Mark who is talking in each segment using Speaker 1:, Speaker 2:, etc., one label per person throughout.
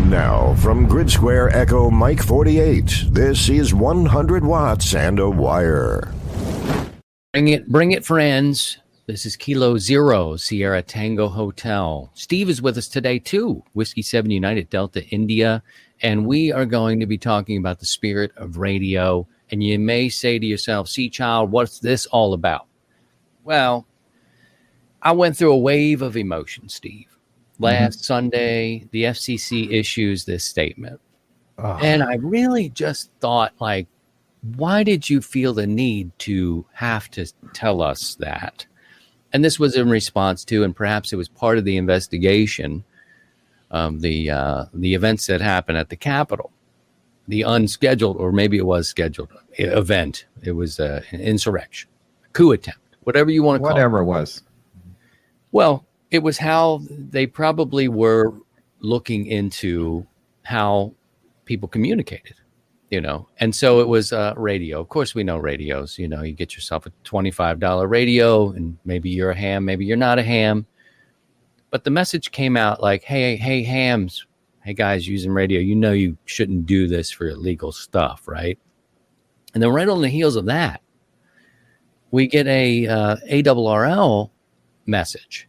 Speaker 1: Now, from Grid Square Echo Mike 48, this is 100 Watts and a Wire.
Speaker 2: Bring it, friends. This is Kilo Zero, Sierra Tango Hotel. Steve is with us today, too. Whiskey 7 United Delta India. And we are going to be talking about the spirit of radio. And you may say to yourself, see, child, what's this all about? Well, I went through a wave of emotion, Steve. Last Sunday, the FCC issues this statement. And I really just thought, like, why did you feel the need to have to tell us that? And this was in response to, and perhaps it was part of the investigation, the events that happened at the Capitol, the unscheduled, or maybe it was scheduled event. It was an insurrection, a coup attempt, whatever you want to call it.
Speaker 3: Whatever it was.
Speaker 2: Well, it was how they probably were looking into how people communicated, you know. And so it was radio. Of course, we know radios. You know, you get yourself a $25 radio, and maybe you're a ham, maybe you're not a ham. But the message came out like, hey, hams, hey, guys using radio, you know you shouldn't do this for illegal stuff, right? And then right on the heels of that, we get a ARRL message,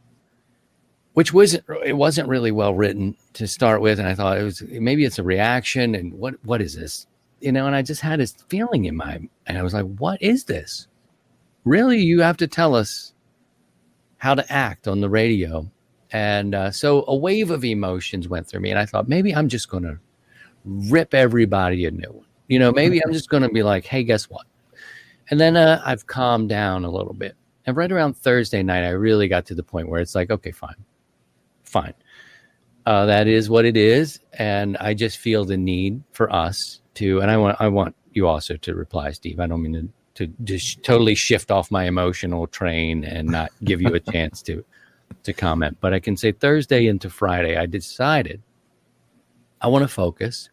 Speaker 2: which wasn't really well written to start with. And I thought maybe it's a reaction. And what is this? You know, and I just had this feeling and I was like, what is this? Really? You have to tell us how to act on the radio. And so a wave of emotions went through me. And I thought, maybe I'm just going to rip everybody a new one. You know, maybe I'm just going to be like, hey, guess what? And then I've calmed down a little bit. And right around Thursday night, I really got to the point where it's like, okay, fine. That is what it is. And I just feel the need for us to, and I want you also to reply, Steve. I don't mean to just totally shift off my emotional train and not give you a chance to comment. But I can say Thursday into Friday, I decided I want to focus.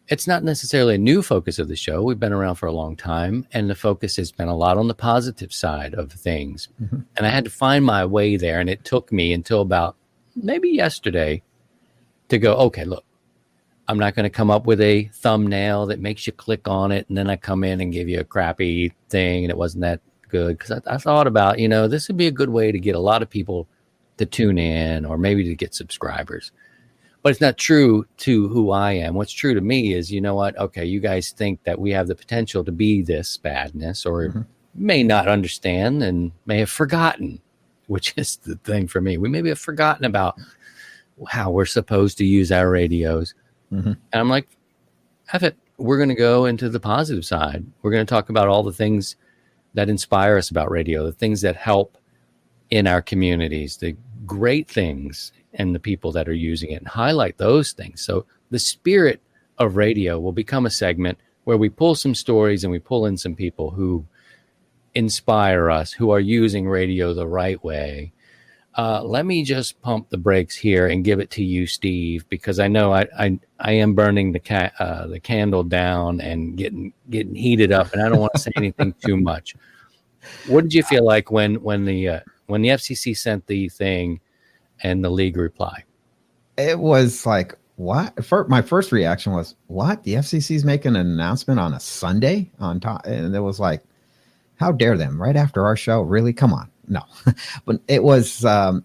Speaker 2: It's not necessarily a new focus of the show. We've been around for a long time, and the focus has been a lot on the positive side of things. And I had to find my way there, and it took me until about maybe yesterday to go, okay, look, I'm not going to come up with a thumbnail that makes you click on it, and then I come in and give you a crappy thing, and it wasn't that good. Because I thought about, you know, this would be a good way to get a lot of people to tune in or maybe to get subscribers. But it's not true to who I am. What's true to me is, you know what? Okay, you guys think that we have the potential to be this badness, or may not understand and may have forgotten, which is the thing for me. We maybe have forgotten about how we're supposed to use our radios. And I'm like, F it. We're going to go into the positive side. We're going to talk about all the things that inspire us about radio, the things that help in our communities, the great things, and the people that are using it, and highlight those things. So the spirit of radio will become a segment where we pull some stories and we pull in some people who inspire us, who are using radio the right way. Let me just pump the brakes here and give it to you, Steve, because I know I am burning the candle down and getting heated up, and I don't want to say anything too much. What did you feel like when the FCC sent the thing and the league reply?
Speaker 3: It was like, what? My first reaction was, what? The FCC's making an announcement on a Sunday on top? And it was like, how dare them? Right after our show? Really? Come on. No. But it was, I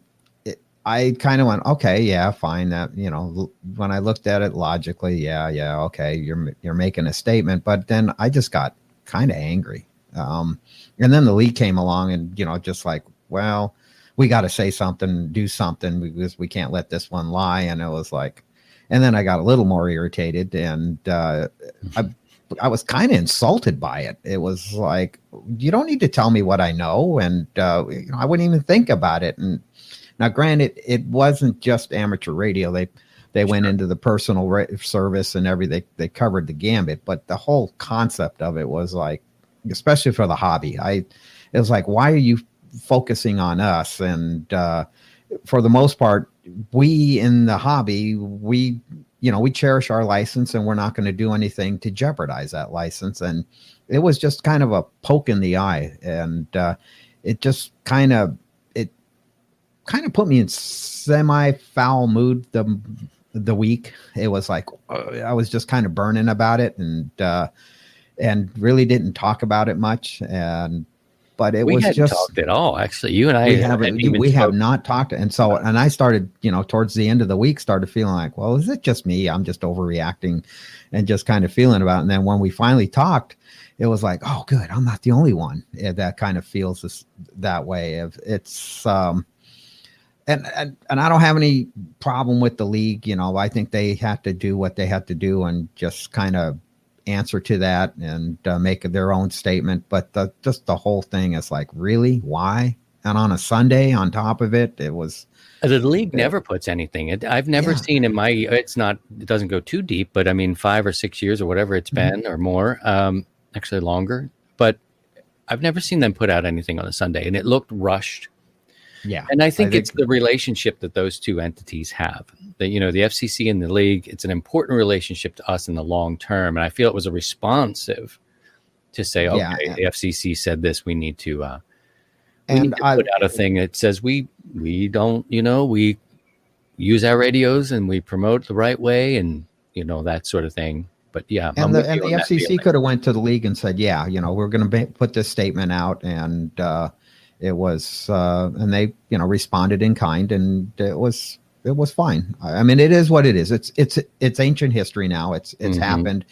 Speaker 3: kind of went, okay, yeah, fine. That, you know, when I looked at it logically, yeah, okay, you're making a statement. But then I just got kind of angry. And then the league came along and, you know, just like, well, we got to say something, do something, because we can't let this one lie. And it was like, and then I got a little more irritated, and I was kind of insulted by it. It was like, you don't need to tell me what I know. And you know, I wouldn't even think about it. And now, granted, it wasn't just amateur radio. They went into the personal service and everything. They covered the gambit. But the whole concept of it was like, especially for the hobby, it was like, why are you focusing on us? And for the most part, we in the hobby, we cherish our license, and we're not going to do anything to jeopardize that license. And it was just kind of a poke in the eye, and it just kind of put me in semi-foul mood the week. It was like I was just kind of burning about it, and really didn't talk about it much. But it
Speaker 2: We
Speaker 3: was
Speaker 2: hadn't
Speaker 3: just
Speaker 2: talked at all. Actually, you and I
Speaker 3: we
Speaker 2: hadn't
Speaker 3: haven't
Speaker 2: even
Speaker 3: we have
Speaker 2: spoke.
Speaker 3: not talked. And I started, towards the end of the week, started feeling like, well, is it just me? I'm just overreacting, and just kind of feeling about it. And then when we finally talked, it was like, oh, good, I'm not the only one that kind of feels that way. It's and I don't have any problem with the league. I think they had to do what they had to do and just kind of answer to that and make their own statement. But just the whole thing is like, really, why? And on a Sunday, on top of it, it was.
Speaker 2: The league never puts anything. I've never seen in my. It doesn't go too deep, but I mean, 5 or 6 years or whatever it's been, or more. Actually, longer. But I've never seen them put out anything on a Sunday, and it looked rushed.
Speaker 3: Yeah,
Speaker 2: and I think it's the relationship that those two entities have. The FCC and the league. It's an important relationship to us in the long term, and I feel it was a responsive to say, okay, the FCC said this. We need to. We need to put out a thing that says we don't, we use our radios and we promote the right way, and that sort of thing. But yeah,
Speaker 3: and the FCC could have went to the league and said, yeah, we're going to put this statement out, and it was, and they responded in kind, and it was fine. I mean, it is what it is. It's ancient history now. It's happened.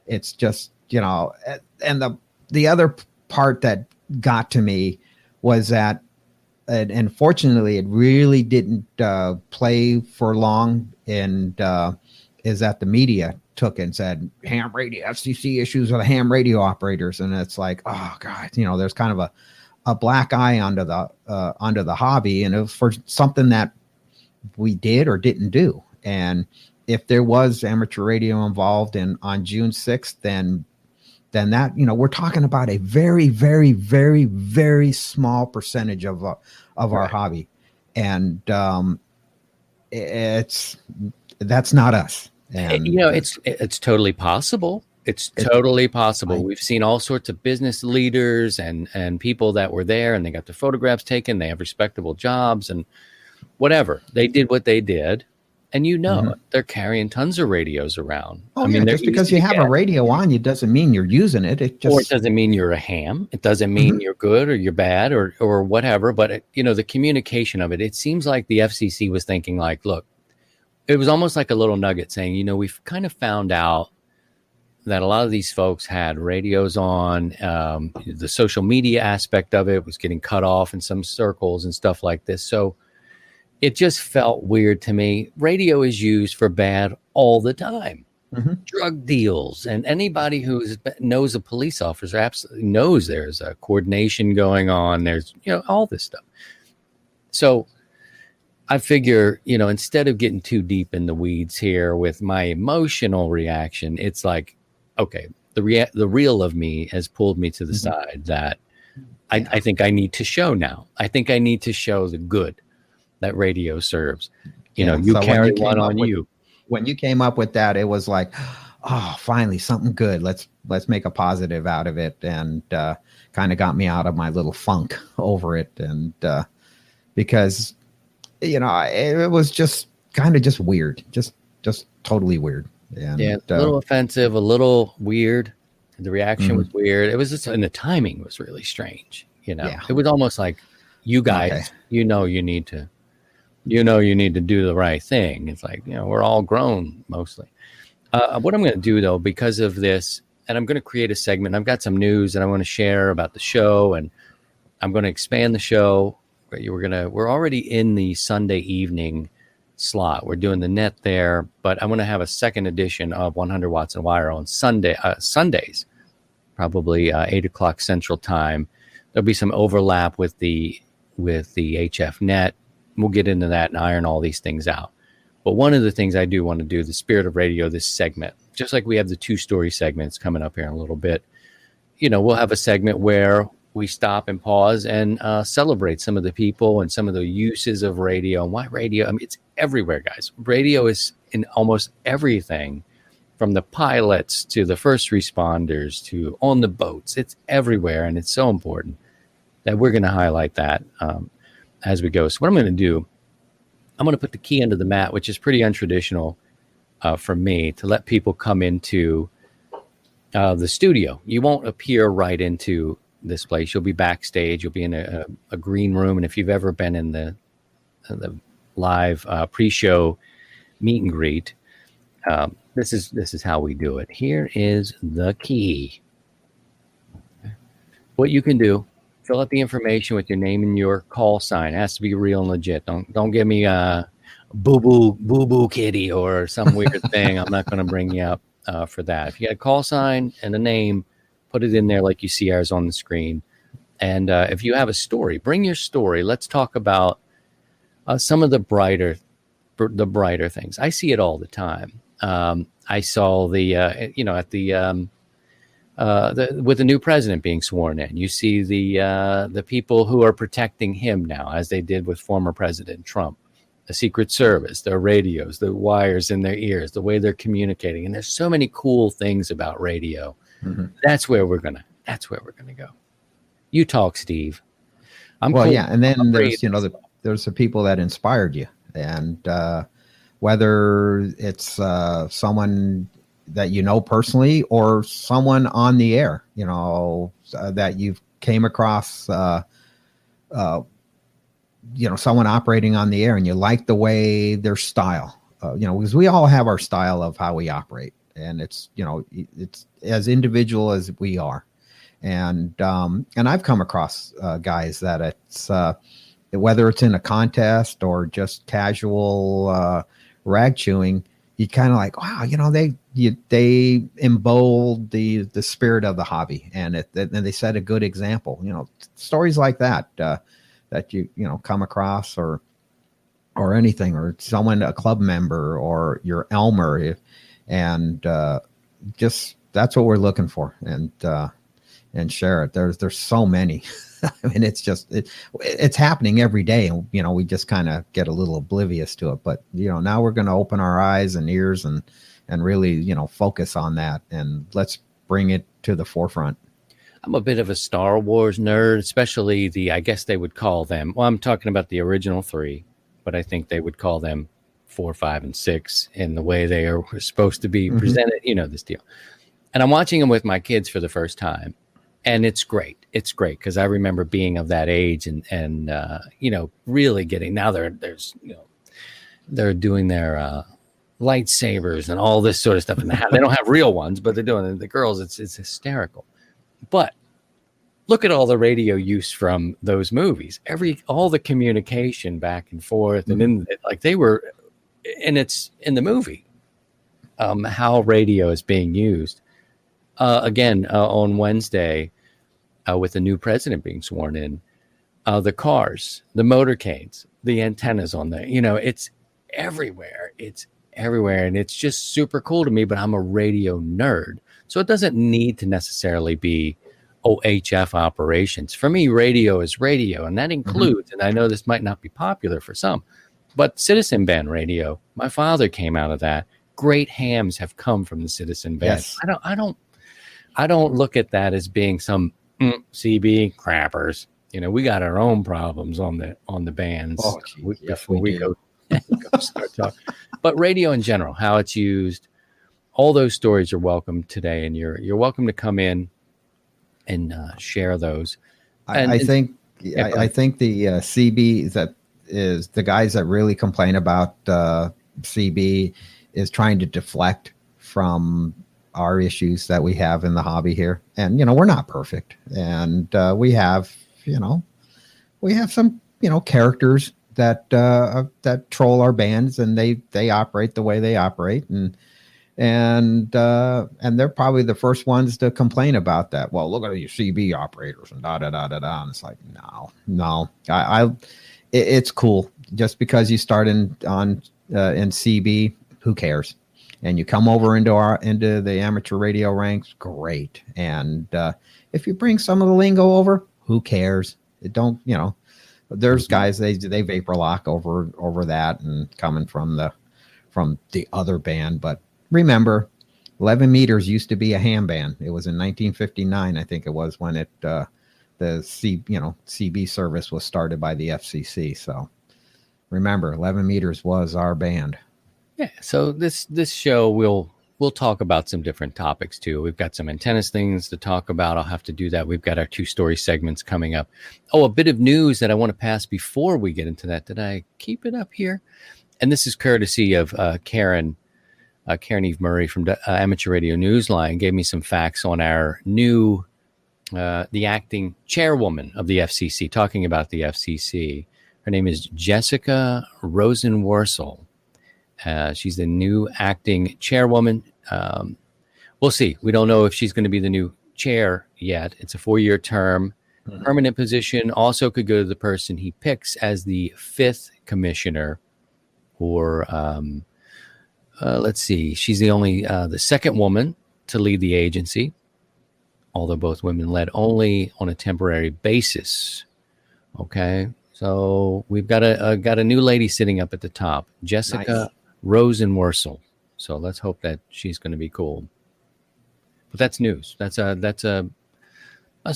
Speaker 3: It's just and the other part that got to me was that, and fortunately, it really didn't play for long. And is that the media took it and said, ham radio, FCC issues with the ham radio operators, and it's like, oh god, there's kind of a black eye under the hobby, and it was for something that we did or didn't do. And if there was amateur radio involved on June 6th, then that, we're talking about a very, very, very, very small percentage of our hobby. And that's not us. And
Speaker 2: it's totally possible. It's totally possible. We've seen all sorts of business leaders and people that were there, and they got their photographs taken. They have respectable jobs and whatever. They did what they did. And they're carrying tons of radios around.
Speaker 3: Oh, I mean, just because you have a radio on you doesn't mean you're using it. It
Speaker 2: doesn't mean you're a ham. It doesn't mean you're good or you're bad or whatever. But the communication of it. It seems like the FCC was thinking like, look, it was almost like a little nugget saying, we've kind of found out that a lot of these folks had radios on. The social media aspect of it was getting cut off in some circles and stuff like this. So it just felt weird to me. Radio is used for bad all the time. Drug deals, and anybody who knows a police officer absolutely knows there's a coordination going on. There's, all this stuff. So I figure, instead of getting too deep in the weeds here with my emotional reaction, it's like, okay, the real of me has pulled me to the side that I think I need to show now. I think I need to show the good that radio serves. You carry one on you.
Speaker 3: When you came up with that, it was like, oh, finally something good. Let's make a positive out of it, and kind of got me out of my little funk over it. And because it was just kind of just weird, just totally weird. And,
Speaker 2: a little offensive, a little weird. The reaction was weird. It was just, and the timing was really strange. It was almost like, you guys, you need to. You need to do the right thing. It's like, we're all grown mostly. What I'm going to do, though, because of this, and I'm going to create a segment. I've got some news that I want to share about the show, and I'm going to expand the show. We're already in the Sunday evening slot. We're doing the net there, but I want to have a second edition of 100 Watts and Wire on Sundays, probably 8 o'clock Central Time. There'll be some overlap with the HF net. We'll get into that and iron all these things out. But one of the things I do want to do, the Spirit of Radio, this segment, just like we have the 2-story segments coming up here in a little bit, we'll have a segment where we stop and pause and celebrate some of the people and some of the uses of radio and why radio. I mean, it's everywhere, guys. Radio is in almost everything, from the pilots to the first responders to on the boats. It's everywhere, and it's so important that we're going to highlight that as we go. So what I'm going to do, I'm going to put the key under the mat, which is pretty untraditional. from me to let people come into the studio. You won't appear right into this place. You'll be backstage. You'll be in a green room. And if you've ever been in the live pre-show meet and greet, this is how we do it. Here is the key. What you can do: fill out the information with your name and your call sign. It has to be real and legit. Don't give me a boo boo kitty or some weird thing. I'm not going to bring you up for that. If you got a call sign and a name, put it in there like you see ours on the screen. And if you have a story, bring your story. Let's talk about some of the brighter things. I see it all the time. I saw with the new president being sworn in, you see the people who are protecting him now, as they did with former President Trump, the Secret Service, their radios, the wires in their ears, the way they're communicating. And there's so many cool things about radio. Mm-hmm. That's where we're gonna go. You talk, Steve.
Speaker 3: And then there's the people that inspired you, and whether it's someone that you know personally or someone on the air, that you've came across, someone operating on the air and you like the way their style, because we all have our style of how we operate, and it's as individual as we are. And I've come across guys that it's whether it's in a contest or just casual rag chewing, you kind of like, wow, they embodied the spirit of the hobby, and they set a good example. Stories like that that you come across, or anything, or someone, a club member, or your Elmer, and just that's what we're looking for, and share it. There's so many. I mean, it's happening every day, and we just kind of get a little oblivious to it. But now we're going to open our eyes and ears and really focus on that, and let's bring it to the forefront.
Speaker 2: I'm a bit of a Star Wars nerd, especially I guess they would call them. Well, I'm talking about the original 3, but I think they would call them 4, 5, and 6 in the way they are supposed to be presented. This deal. And I'm watching them with my kids for the first time. And it's great. It's great because I remember being of that age and really getting, now they're doing their lightsabers and all this sort of stuff. And they don't have real ones, but they're doing it. The girls, it's hysterical. But look at all the radio use from those movies. All the communication back and forth, and it's in the movie. How radio is being used. Again, on Wednesday, with the new president being sworn in, the cars, the motorcades, the antennas on there, it's everywhere. It's everywhere. And it's just super cool to me, but I'm a radio nerd. So it doesn't need to necessarily be OHF operations. For me, radio is radio. And that includes, and I know this might not be popular for some, but citizen band radio. My father came out of that. Great hams have come from the citizen band.
Speaker 3: Yes.
Speaker 2: I don't look at that as being some CB crappers. We got our own problems on the bands before we go start talking. But radio in general, how it's used, all those stories are welcome today, and you're welcome to come in and share those. I think the CB that is the guys that really complain about CB is trying to deflect from our issues that we have in the hobby here. And, we're not perfect. And we have some, characters that troll our bands, and they operate the way they operate. And they're probably the first ones to complain about that. Well, look at these CB operators and da, da, da, da, da. And it's like, no, it's cool. Just because you start in CB, who cares? And you come over into the amateur radio ranks, great. And if you bring some of the lingo over, who cares? It don't, there's guys they vapor lock over that, and coming from the other band. But remember, 11 meters used to be a ham band. It was in 1959, I think it was, when the CB service was started by the FCC. So remember, 11 meters was our band. Yeah. So this show we'll talk about some different topics too. We've got some antennas things to talk about. I'll have to do that. We've got our 2-story segments coming up. Oh, a bit of news that I want to pass before we get into that. Did I keep it up here? And this is courtesy of Karen Eve Murray from Amateur Radio Newsline. Gave me some facts on our new the acting chairwoman of the FCC. Talking about the FCC, her name is Jessica Rosenworcel. She's the new acting chairwoman. We'll see. We don't know if she's going to be the new chair yet. It's a 4-year term, permanent position. Also could go to the person he picks as the 5th commissioner. Or let's see. She's the second woman to lead the agency, although both women led only on a temporary basis. Okay, so we've got a new lady sitting up at the top, Jessica Rosenworcel. So let's hope that she's going to be cool. But that's news. That's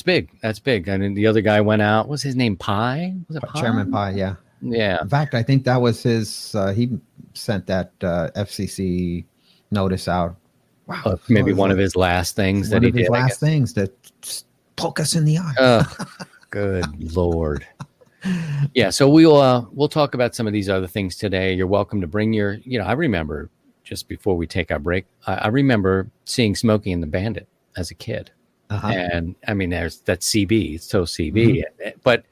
Speaker 2: big. That's big. I mean, the other guy went out. What's his name? Pye? Was it Pye?
Speaker 3: Chairman Pye, yeah.
Speaker 2: Yeah.
Speaker 3: In fact, I think that was his. He sent that FCC notice out. Wow.
Speaker 2: Maybe one of his last things that he did.
Speaker 3: One of his last things that poke us in the eye.
Speaker 2: Good Lord. Yeah. So we'll talk about some of these other things today. You're welcome to bring your. I remember just before we take our break. I remember seeing Smokey and the Bandit as a kid, and I mean, that's CB. It's so CB, but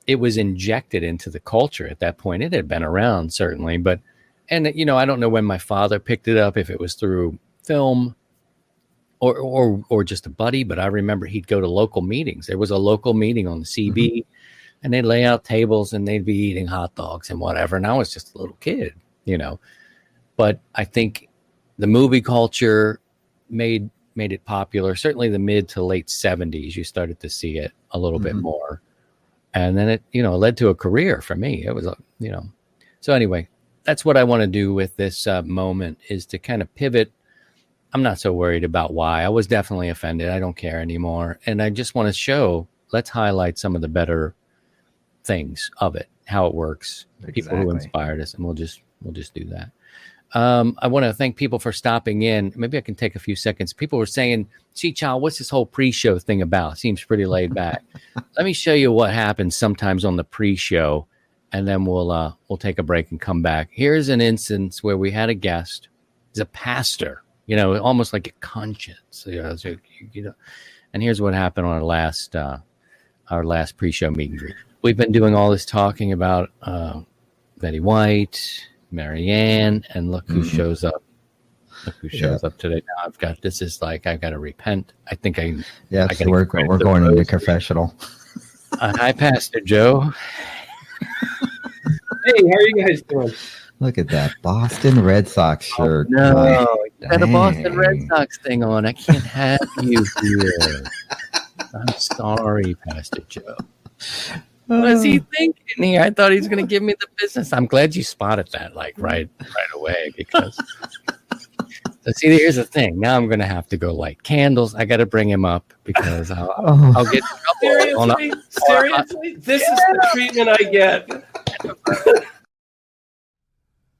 Speaker 2: it was injected into the culture at that point. It had been around certainly, but I don't know when my father picked it up, if it was through film or just a buddy, but I remember he'd go to local meetings. There was a local meeting on the CB, and they'd lay out tables and they'd be eating hot dogs and whatever. And I was just a little kid, but I think the movie culture made it popular. Certainly the mid to late 70s, you started to see it a little bit more. And then it, led to a career for me. It was, so anyway, that's what I want to do with this moment, is to kind of pivot. I'm not so worried about why. I was definitely offended. I don't care anymore. And I just want to let's highlight some of the better things of it, how it works, people who inspired us. And we'll just do that. I want to thank people for stopping in. Maybe I can take a few seconds. People were saying, "See, Child, what's this whole pre-show thing about? Seems pretty laid back." Let me show you what happens sometimes on the pre-show, and then we'll take a break and come back. Here's an instance where we had a guest. He's a pastor, almost like a conscience, And here's what happened on our last pre-show meet and greet. We've been doing all this talking about Betty White, Marianne, and look who shows up. Look who shows up today. Now I've got to repent. I think we're
Speaker 3: going into confessional.
Speaker 2: Hi, Pastor Joe.
Speaker 4: Hey, how are you guys doing?
Speaker 3: Look at that Boston Red Sox shirt.
Speaker 2: No, you got a Boston Red Sox thing on. I can't have you here. I'm sorry, Pastor Joe. What is he thinking here? I thought he was going to give me the business. I'm glad you spotted that right away, because so see, here's the thing. Now I'm going to have to go light candles. I got to bring him up because I'll get in trouble.
Speaker 4: Seriously? This is the treatment I get.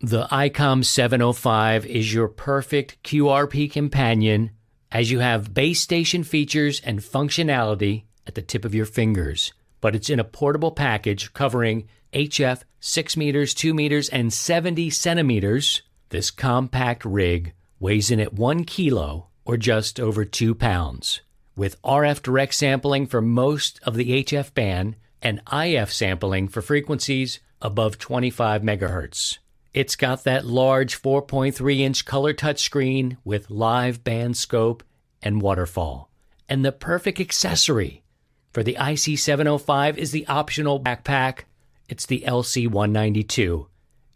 Speaker 5: The ICOM 705 is your perfect QRP companion, as you have base station features and functionality at the tip of your fingers. But it's in a portable package covering HF 6 meters, 2 meters, and 70 centimeters. This compact rig weighs in at 1 kilo, or just over 2 pounds, with RF direct sampling for most of the HF band and IF sampling for frequencies above 25 megahertz. It's got that large 4.3-inch color touchscreen with live band scope and waterfall. And the perfect accessory for the IC705 is the optional backpack. It's the LC192.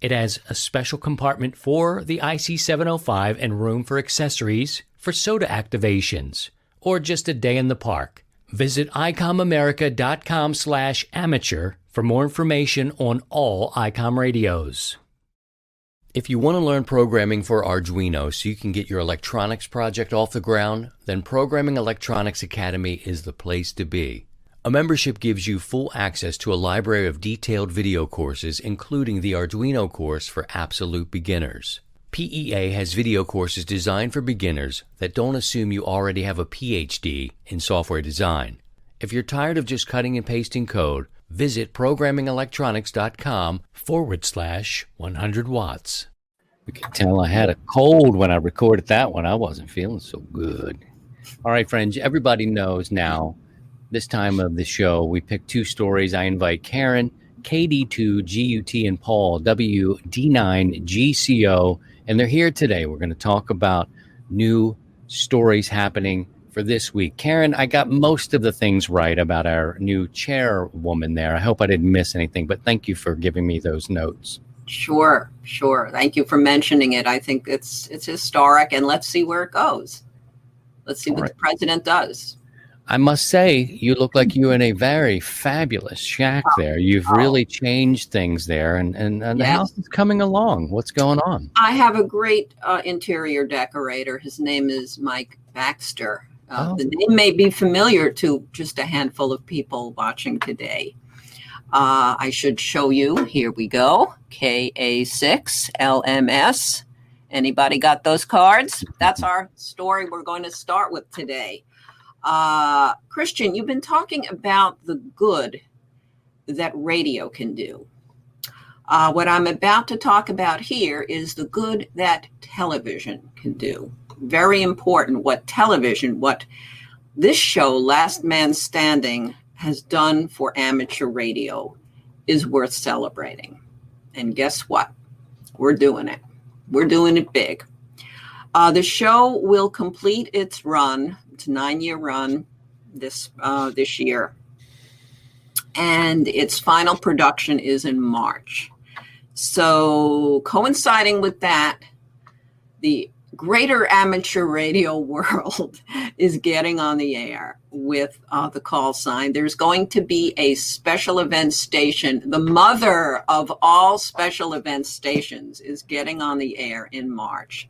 Speaker 5: It has a special compartment for the IC705 and room for accessories for soda activations or just a day in the park. Visit icomamerica.com/amateur for more information on all ICOM radios. If you want to learn programming for Arduino so you can get your electronics project off the ground, then Programming Electronics Academy is the place to be. A membership gives you full access to a library of detailed video courses, including the Arduino course for absolute beginners. PEA has video courses designed for beginners that don't assume you already have a PhD in software design. If you're tired of just cutting and pasting code, visit programmingelectronics.com/100 watts.
Speaker 2: You can tell I had a cold when I recorded that one. I wasn't feeling so good. All right, friends, everybody knows now, this time of the show, we pick two stories. I invite Karen, KD2GUT, and Paul, WD9GCO, and they're here today. We're going to talk about new stories happening for this week. Karen, I got most of the things right about our new chairwoman there. I hope I didn't miss anything, but thank you for giving me those notes.
Speaker 6: Sure. Thank you for mentioning it. I think it's historic, and let's see where it goes. Let's see what the president does.
Speaker 2: I must say, you look like you're in a very fabulous shack there. You've really changed things there, and the house is coming along. What's going on?
Speaker 6: I have a great interior decorator. His name is Mike Baxter. The name may be familiar to just a handful of people watching today. I should show you. Here we go. KA6LMS. Anybody got those cards? That's our story we're going to start with today. Christian, you've been talking about the good that radio can do. What I'm about to talk about here is the good that television can do. Very important what this show, Last Man Standing, has done for amateur radio is worth celebrating. And guess what? We're doing it. We're doing it big. The show will complete its run. It's a 9-year run this year. And its final production is in March. So coinciding with that, the greater amateur radio world is getting on the air with the call sign. There's going to be a special event station. The mother of all special event stations is getting on the air in March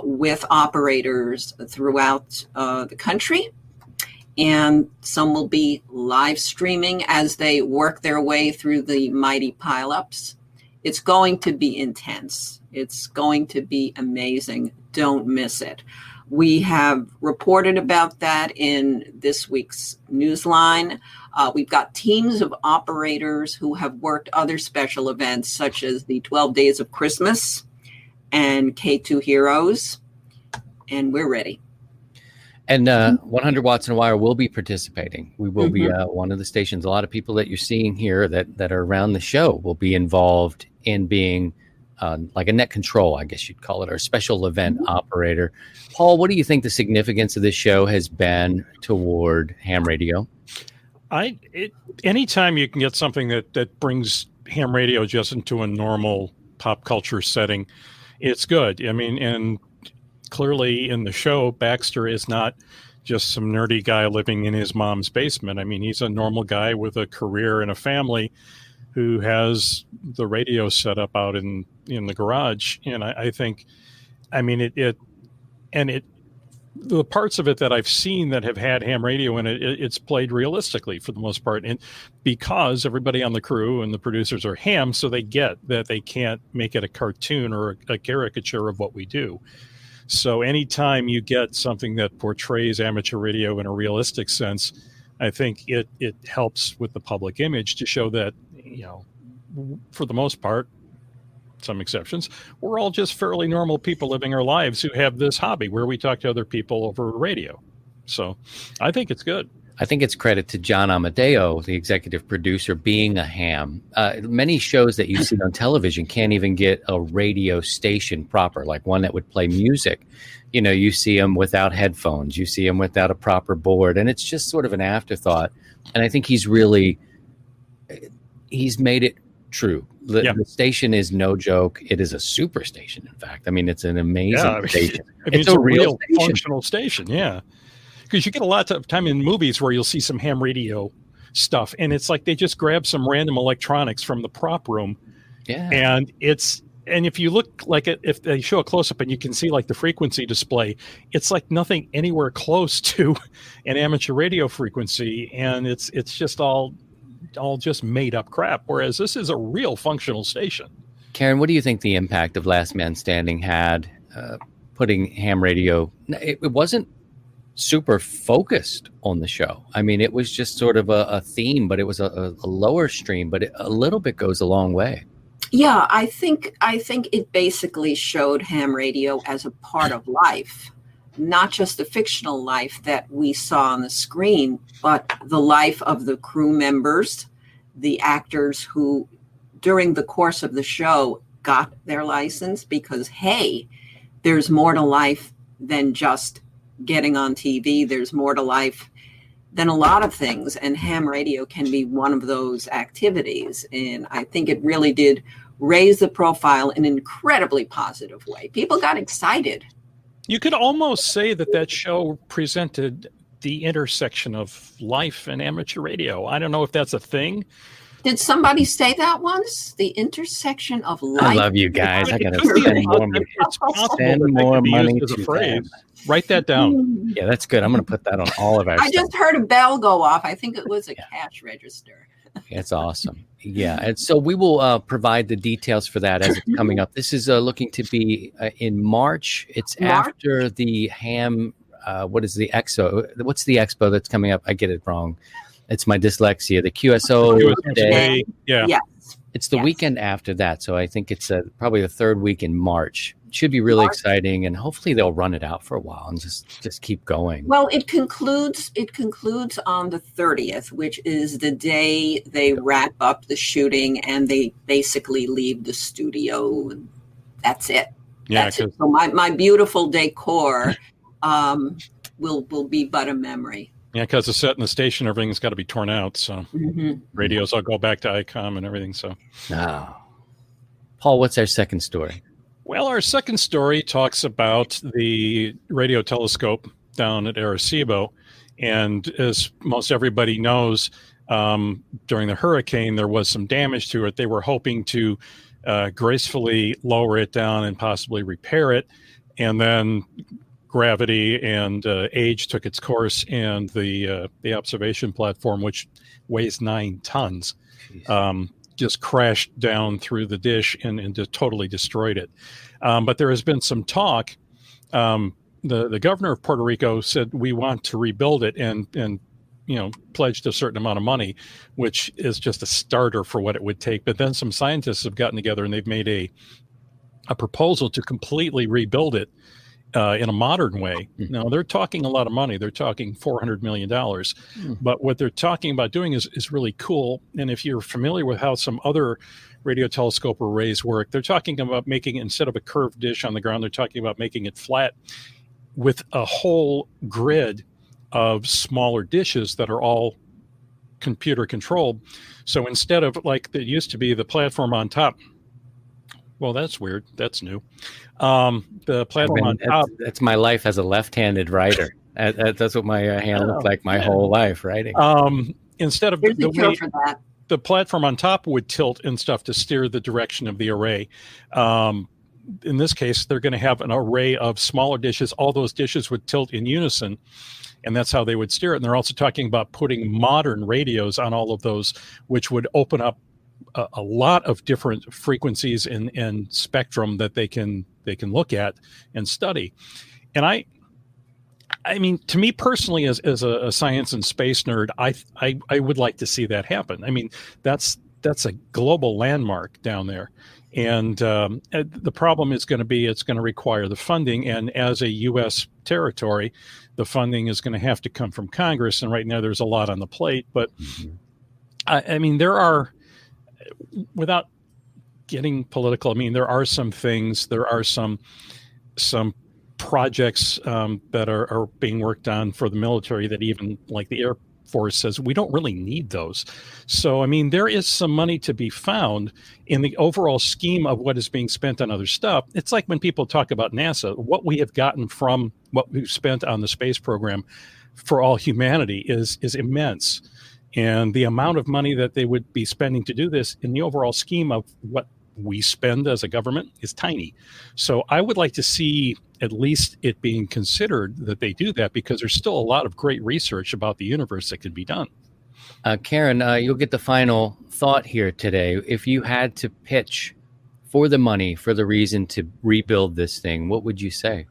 Speaker 6: with operators throughout the country. And some will be live streaming as they work their way through the mighty pileups. It's going to be intense. It's going to be amazing. Don't miss it. We have reported about that in this week's Newsline. We've got teams of operators who have worked other special events, such as the 12 Days of Christmas and K2 Heroes, and we're ready.
Speaker 2: And 100 Watts and Wire will be participating. We will be one of the stations. A lot of people that you're seeing here that are around the show will be involved in being like a net control, I guess you'd call it, or special event operator. Paul, what do you think the significance of this show has been toward ham radio?
Speaker 7: Anytime you can get something that brings ham radio just into a normal pop culture setting, it's good. I mean, and clearly in the show, Baxter is not just some nerdy guy living in his mom's basement. I mean, he's a normal guy with a career and a family who has the radio set up out in the garage. And I think, I mean, the parts of it that I've seen that have had ham radio in it, it's played realistically for the most part. And because everybody on the crew and the producers are ham, so they get that they can't make it a cartoon or a caricature of what we do. So anytime you get something that portrays amateur radio in a realistic sense, I think it helps with the public image to show that, you know, for the most part, some exceptions, we're all just fairly normal people living our lives who have this hobby where we talk to other people over radio. So I think it's good.
Speaker 2: I think it's credit to John Amadeo, the executive producer, being a ham. Many shows that you see on television can't even get a radio station proper, like one that would play music. You know, you see them without headphones, you see them without a proper board, and it's just sort of an afterthought. And I think he's made it true. The station is no joke. It is a super station, in fact. I mean, it's an amazing station.
Speaker 7: I mean, it's a real
Speaker 2: station.
Speaker 7: functional station, yeah. Because you get a lot of time in movies where you'll see some ham radio stuff, and it's like they just grab some random electronics from the prop room.
Speaker 2: Yeah.
Speaker 7: And if you look like it, if they show a close-up and you can see like the frequency display, it's like nothing anywhere close to an amateur radio frequency, and it's just all just made up crap. Whereas this is a real functional station.
Speaker 2: Karen, what do you think the impact of Last Man Standing had, putting ham radio? It wasn't super focused on the show. I mean, it was just sort of a theme, but it was a lower stream, but a little bit goes a long way.
Speaker 6: Yeah, I think it basically showed ham radio as a part of life, not just the fictional life that we saw on the screen, but the life of the crew members, the actors who, during the course of the show, got their license because, hey, there's more to life than just getting on TV. There's more to life than a lot of things, and ham radio can be one of those activities. And I think it really did raise the profile in an incredibly positive way. People got excited.
Speaker 7: You could almost say that show presented the intersection of life and amateur radio. I don't know if that's a thing.
Speaker 6: Did somebody say that once? The intersection of life.
Speaker 2: I love you guys. I gotta
Speaker 7: It's
Speaker 2: spend more money.
Speaker 7: possible
Speaker 2: Spend
Speaker 7: that
Speaker 2: more
Speaker 7: could be
Speaker 2: money
Speaker 7: used as a
Speaker 2: to
Speaker 7: phrase.
Speaker 2: them.
Speaker 7: Write that down.
Speaker 2: Yeah, that's good. I'm going to put that on all of our
Speaker 6: I
Speaker 2: stuff.
Speaker 6: just heard a bell go off. I think it was a cash register.
Speaker 2: It's awesome. Yeah. And so we will provide the details for that as it's coming up. This is looking to be in March. It's
Speaker 6: March?
Speaker 2: after the ham. What is the expo? What's the expo that's coming up? I get it wrong. It's my dyslexia. The QSO day.
Speaker 7: Yeah.
Speaker 6: Yes.
Speaker 2: It's the
Speaker 6: Yes.
Speaker 2: weekend after that. So I think it's probably the third week in March. Should be really exciting, and hopefully they'll run it out for a while and just keep going.
Speaker 6: Well, it concludes on the 30th, which is the day they wrap up the shooting and they basically leave the studio. And that's it.
Speaker 7: Yeah.
Speaker 6: That's it. So my beautiful decor will be but a memory.
Speaker 7: Yeah, because the set and the station, everything's got to be torn out. So radios all go back to ICOM and everything. So,
Speaker 2: Paul, what's our second story?
Speaker 7: well, our second story talks about the radio telescope down at Arecibo. And as most everybody knows, during the hurricane, there was some damage to it. They were hoping to gracefully lower it down and possibly repair it. And then gravity and age took its course, and the observation platform, which weighs 9 tons, just crashed down through the dish and just totally destroyed it. But there has been some talk. The governor of Puerto Rico said we want to rebuild it and pledged a certain amount of money, which is just a starter for what it would take. But then some scientists have gotten together and they've made a proposal to completely rebuild it in a modern way. Now, they're talking a lot of money. They're talking $400 million. But what they're talking about doing is really cool. And if you're familiar with how some other radio telescope arrays work, they're talking about making, instead of a curved dish on the ground, they're talking about making it flat with a whole grid of smaller dishes that are all computer controlled. So instead of like there used to be the platform on top, well, that's weird. That's new. The platform on top.
Speaker 2: That's my life as a left-handed writer. That's what my hand looked like my whole life writing.
Speaker 7: Instead of
Speaker 6: There's
Speaker 7: the
Speaker 6: a cure
Speaker 7: way
Speaker 6: for that.
Speaker 7: the platform on top would tilt and stuff to steer the direction of the array. In this case, they're going to have an array of smaller dishes. All those dishes would tilt in unison, and that's how they would steer it. And they're also talking about putting modern radios on all of those, which would open up a lot of different frequencies and spectrum that they can look at and study. And I mean, to me personally, as a science and space nerd, I would like to see that happen. I mean, that's a global landmark down there. And the problem is going to be it's going to require the funding. And as a U.S. territory, the funding is going to have to come from Congress. And right now there's a lot on the plate. But I mean, there are, without getting political, I mean, there are some things, there are some projects that are being worked on for the military that even like the Air Force says we don't really need those. So, I mean, there is some money to be found in the overall scheme of what is being spent on other stuff. It's like when people talk about NASA, what we have gotten from what we've spent on the space program for all humanity is immense. And the amount of money that they would be spending to do this in the overall scheme of what we spend as a government is tiny. So I would like to see at least it being considered that they do that, because there's still a lot of great research about the universe that could be done.
Speaker 2: Karen, you'll get the final thought here today. If you had to pitch for the money, for the reason to rebuild this thing, what would you say?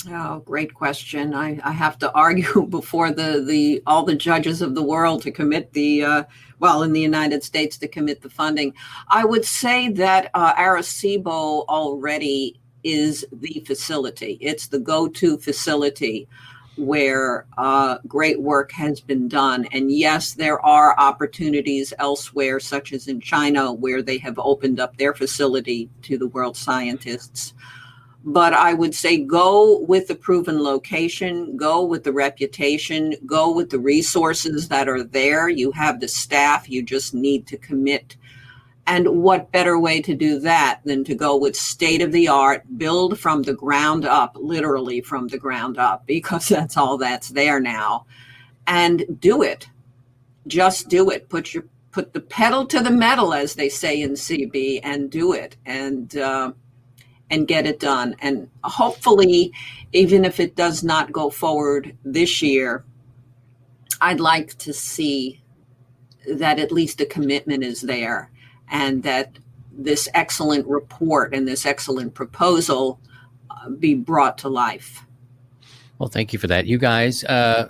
Speaker 6: Oh, great question. I have to argue before the all the judges of the world to commit the in the United States to commit the funding. I would say that Arecibo already is the facility. It's the go-to facility where great work has been done. And yes, there are opportunities elsewhere, such as in China, where they have opened up their facility to the world scientists. But I would say go with the proven location, go with the reputation, go with the resources that are there. You have the staff, you just need to commit. And what better way to do that than to go with state of the art, build from the ground up, literally from the ground up, because that's all that's there now, and do it. Just do it. Put the pedal to the metal, as they say in CB, and do it. And get it done. And hopefully, even if it does not go forward this year, I'd like to see that at least a commitment is there and that this excellent report and this excellent proposal be brought to life.
Speaker 2: Well, thank you for that. You guys,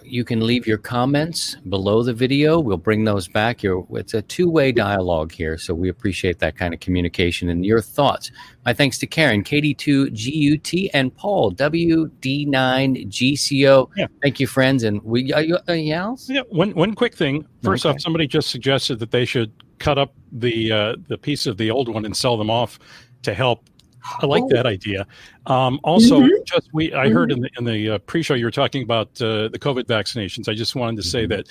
Speaker 2: you can leave your comments below the video. We'll bring those back. It's a two-way dialogue here, so we appreciate that kind of communication and your thoughts. My thanks to Karen, KD2GUT, and Paul, WD9GCO. Yeah. Thank you, friends. And anything else?
Speaker 7: Yeah, one quick thing. First off, somebody just suggested that they should cut up the piece of the old one and sell them off to help. I like that idea. Also, I heard in the pre-show you were talking about the COVID vaccinations. I just wanted to say that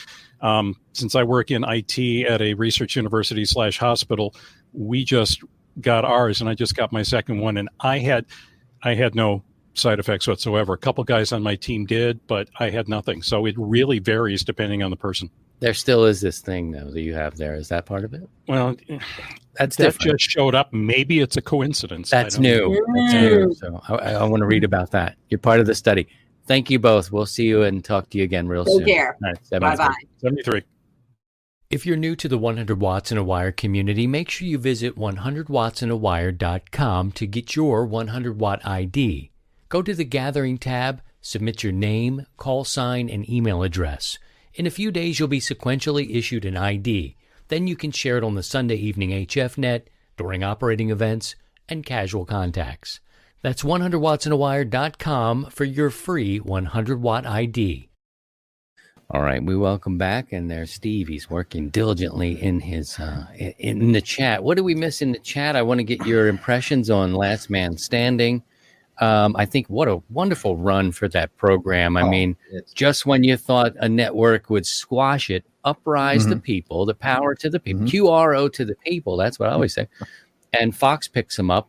Speaker 7: since I work in IT at a research university / hospital, we just got ours, and I just got my second one, and I had no side effects whatsoever. A couple guys on my team did, but I had nothing. So it really varies depending on the person.
Speaker 2: There still is this thing, though, that you have there. Is that part of it?
Speaker 7: Well,
Speaker 2: that
Speaker 7: just showed up. Maybe it's a coincidence.
Speaker 2: That's new. That's new. So I want to read about that. You're part of the study. Thank you both. We'll see you and talk to you again real soon.
Speaker 6: Take care.
Speaker 2: Right,
Speaker 6: bye-bye.
Speaker 7: 73.
Speaker 5: If you're new to the 100 Watts in a Wire community, make sure you visit 100wattsinawire.com to get your 100-watt ID. Go to the Gathering tab, submit your name, call sign, and email address. In a few days, you'll be sequentially issued an ID. Then you can share it on the Sunday Evening HFnet, during operating events, and casual contacts. That's 100wattsinawire.com for your free 100-watt ID.
Speaker 2: All right, we welcome back, and there's Steve. He's working diligently in his in the chat. What do we miss in the chat? I want to get your impressions on Last Man Standing. I think what a wonderful run for that program. I mean, just when you thought a network would squash it, uprise the people, the power to the people, QRO to the people. That's what I always say. And Fox picks them up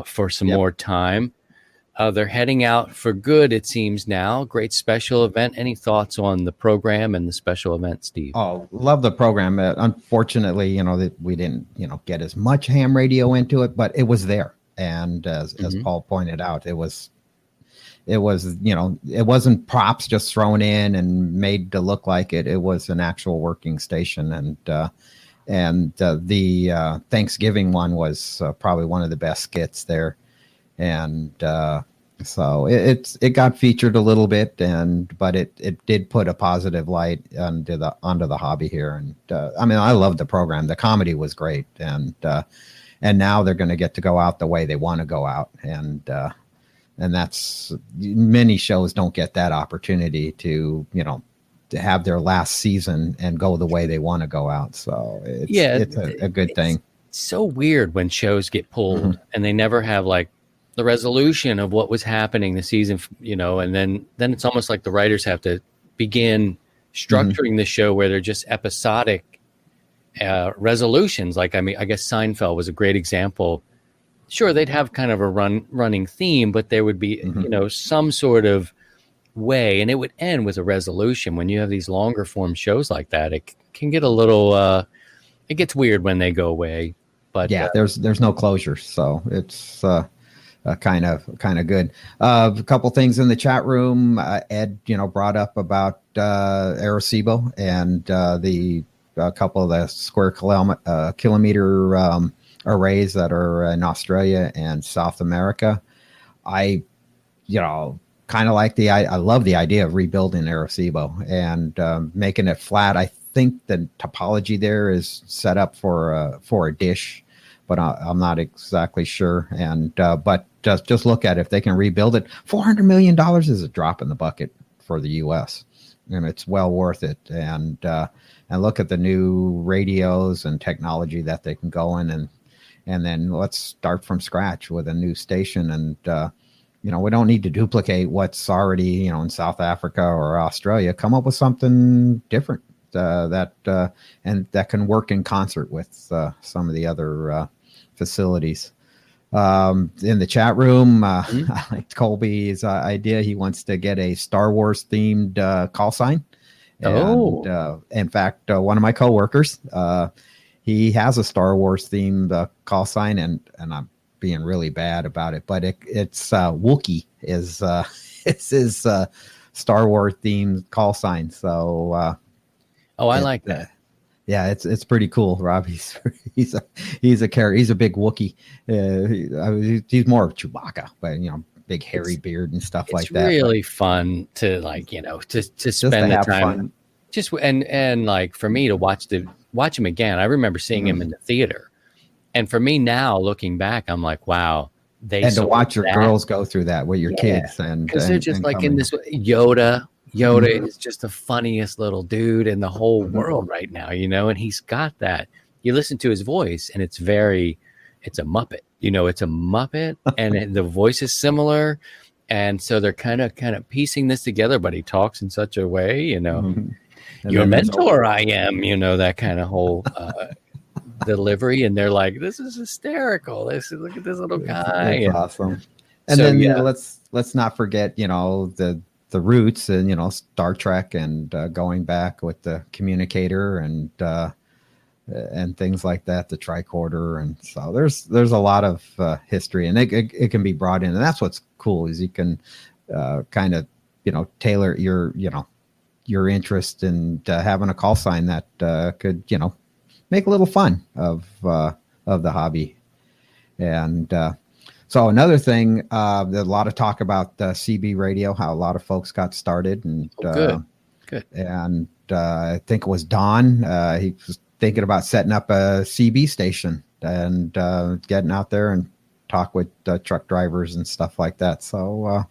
Speaker 2: for some more time. They're heading out for good, it seems now. Great special event. Any thoughts on the program and the special event, Steve?
Speaker 3: Oh, love the program. Unfortunately, that we didn't, get as much ham radio into it, but it was there. And as Paul pointed out, it was, it wasn't props just thrown in and made to look like it. It was an actual working station. And the Thanksgiving one was probably one of the best skits there. And so it got featured a little bit, but it did put a positive light onto the hobby here. And I love the program. The comedy was great, and now they're going to get to go out the way they want to go out, and that's, many shows don't get that opportunity to have their last season and go the way they want to go out. So it's a good thing.
Speaker 2: It's so weird when shows get pulled and they never have like the resolution of what was happening the season, and then it's almost like the writers have to begin structuring the show where they're just episodic resolutions. Like, I guess Seinfeld was a great example. Sure, they'd have kind of a running theme, but there would be, some sort of way, and it would end with a resolution. When you have these longer form shows like that, it can get a little, it gets weird when they go away. But
Speaker 3: yeah, there's no closure, so it's kind of good. A couple things in the chat room. Ed, brought up about Arecibo and a couple of the square kilometer arrays that are in Australia and South America. I kind of like I love the idea of rebuilding Arecibo and making it flat. I think the topology there is set up for a dish, but I'm not exactly sure. And but just look at it. If they can rebuild it, $400 million is a drop in the bucket for the U.S. and it's well worth it. And look at the new radios and technology that they can go in and then let's start from scratch with a new station. And we don't need to duplicate what's already in South Africa or Australia. Come up with something different that can work in concert with some of the other facilities. In the chat room, I liked Colby's idea. He wants to get a Star Wars themed call sign. And, in fact, one of my coworkers, he has a Star Wars themed call sign, and I'm being really bad about it, but it's Wookiee is it's his Star Wars themed call sign. So
Speaker 2: I like that.
Speaker 3: Yeah, it's pretty cool, Rob. He's a character. He's a big Wookiee. He's more of Chewbacca, but big hairy beard and stuff like that.
Speaker 2: It's really fun to to spend the time. Fun. Just and like for me to watch him again. I remember seeing him in the theater. And for me now, looking back, I'm like, wow.
Speaker 3: To watch your girls go through that with your kids. Because
Speaker 2: they're just like in this Yoda. Yoda is just the funniest little dude in the whole world right now, and he's got that. You listen to his voice and it's a Muppet. It's a Muppet and the voice is similar. And so they're kind of piecing this together, but he talks in such a way, your mentor, I am, that kind of whole delivery, and they're like, this is hysterical. Look at this little guy.
Speaker 3: It's awesome. And so, then let's not forget, the roots and Star Trek and going back with the communicator and things like that, the tricorder, and so there's a lot of history, and it can be brought in, and that's what's cool is you can kind of tailor your interest in having a call sign that could make a little fun of the hobby. And so another thing, there's a lot of talk about CB radio, how a lot of folks got started, and
Speaker 2: good.
Speaker 3: And I think it was Don. He was thinking about setting up a CB station and getting out there and talk with truck drivers and stuff like that. So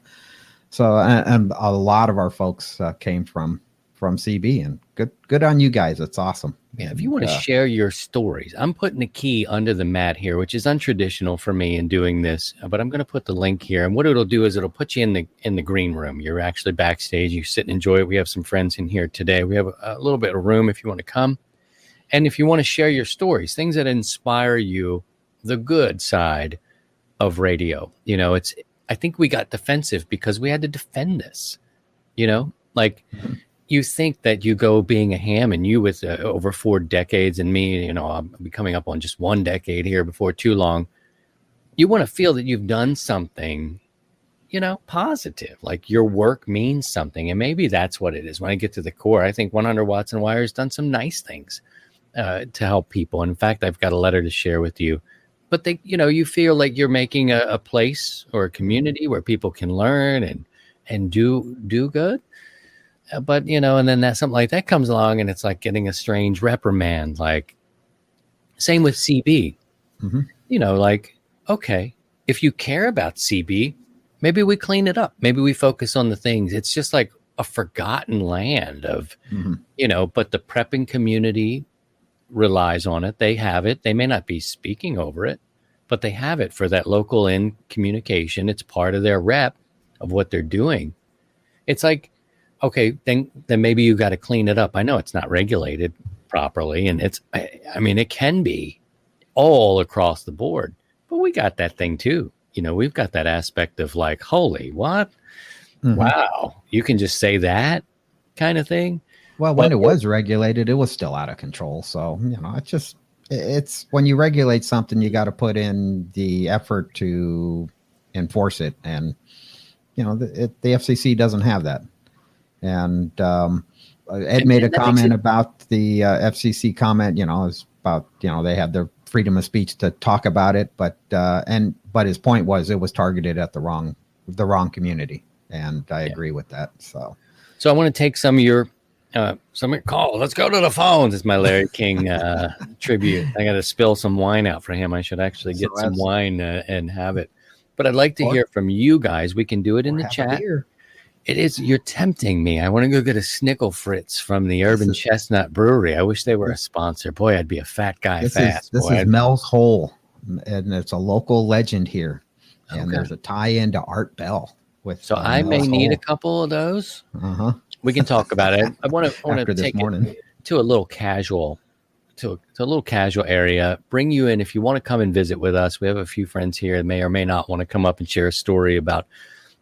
Speaker 3: and a lot of our folks came from CB, and good on you guys. It's awesome.
Speaker 2: Yeah, if you want to share your stories, I'm putting the key under the mat here, which is untraditional for me in doing this, but I'm going to put the link here. And what it'll do is it'll put you in the green room. You're actually backstage. You sit and enjoy it. We have some friends in here today. We have a little bit of room if you want to come. And if you want to share your stories, things that inspire you, the good side of radio. I think we got defensive because we had to defend this, you think that you go being a ham, and you with over 4 decades, and me, I'll be coming up on just 1 decade here before too long. You want to feel that you've done something, positive, like your work means something. And maybe that's what it is. When I get to the core, I think 100 Watts and Wire has done some nice things to help people. And in fact, I've got a letter to share with you. But you feel like you're making a place or a community where people can learn and do good. But, and then something like that comes along, and it's like getting a strange reprimand. Like, same with CB. Okay, if you care about CB, maybe we clean it up. Maybe we focus on the things. It's just like a forgotten land of, but the prepping community relies on it. They have it. They may not be speaking over it, but they have it for that local in communication. It's part of their rep of what they're doing. It's like, okay, then maybe you got to clean it up. I know it's not regulated properly, and it can be all across the board, but we got that thing too. We've got that aspect of like, holy, what? Wow. You can just say that kind of thing.
Speaker 3: Well, when it was regulated, it was still out of control. So, it's when you regulate something, you got to put in the effort to enforce it. And, the FCC doesn't have that. And Ed made a comment about the FCC comment, is about, they had their freedom of speech to talk about it, but his point was it was targeted at the wrong community, and I agree with that. So
Speaker 2: I want to take some of your call. Let's go to the phones. It's my Larry King tribute. I got to spill some wine out for him. I should actually get some wine and have it. But I'd like to hear from you guys. We can do it in the chat. You're tempting me. I want to go get a Snickle Fritz from the Urban Chestnut Brewery. I wish they were a sponsor. Boy, I'd be a fat guy fast.
Speaker 3: This is Mel's Hole, and it's a local legend here. And there's a tie-in to Art Bell.
Speaker 2: So I may need a couple of those. We can talk about it. I want to take it to a little casual, to a little casual area. Bring you in if you want to come and visit with us. We have a few friends here that may or may not want to come up and share a story about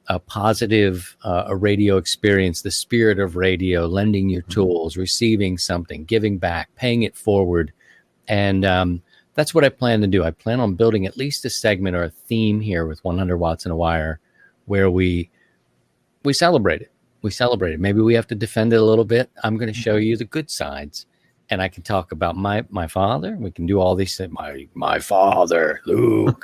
Speaker 2: a positive a radio experience, the spirit of radio, lending your tools, receiving something, giving back, paying it forward. And that's what I plan to do. I plan on building at least a segment or a theme here with 100 Watts and a Wire where we celebrate it. We celebrate it. Maybe we have to defend it a little bit. I'm going to show you the good sides. And I can talk about my father. We can do all these things. My father, Luke.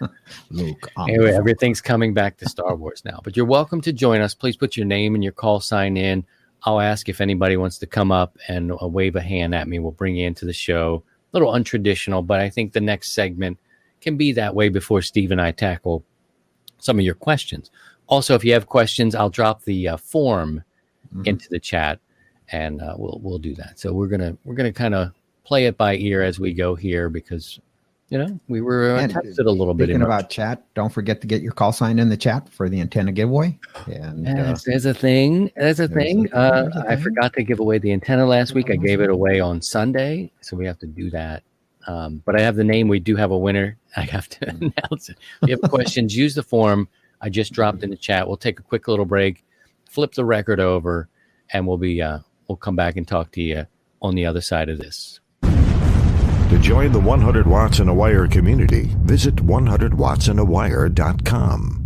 Speaker 2: Anyway, everything's coming back to Star Wars now. But you're welcome to join us. Please put your name and your call sign in. I'll ask if anybody wants to come up and wave a hand at me. We'll bring you into the show. A little untraditional, but I think the next segment can be that way before Steve and I tackle some of your questions. Also, if you have questions, I'll drop the form into the chat. And we'll do that. So we're gonna kind of play it by ear as we go here because, we were tested a little bit.
Speaker 3: Speaking about chat, don't forget to get your call sign in the chat for the antenna giveaway. And
Speaker 2: there's a thing. I forgot to give away the antenna last week. I gave it away on Sunday, so we have to do that. But I have the name. We do have a winner. I have to announce it. If you have questions, use the form I just dropped in the chat. We'll take a quick little break, flip the record over, and we'll come back and talk to you on the other side of this.
Speaker 1: To join the 100 Watts and a Wire community, visit 100wattsandawire.com.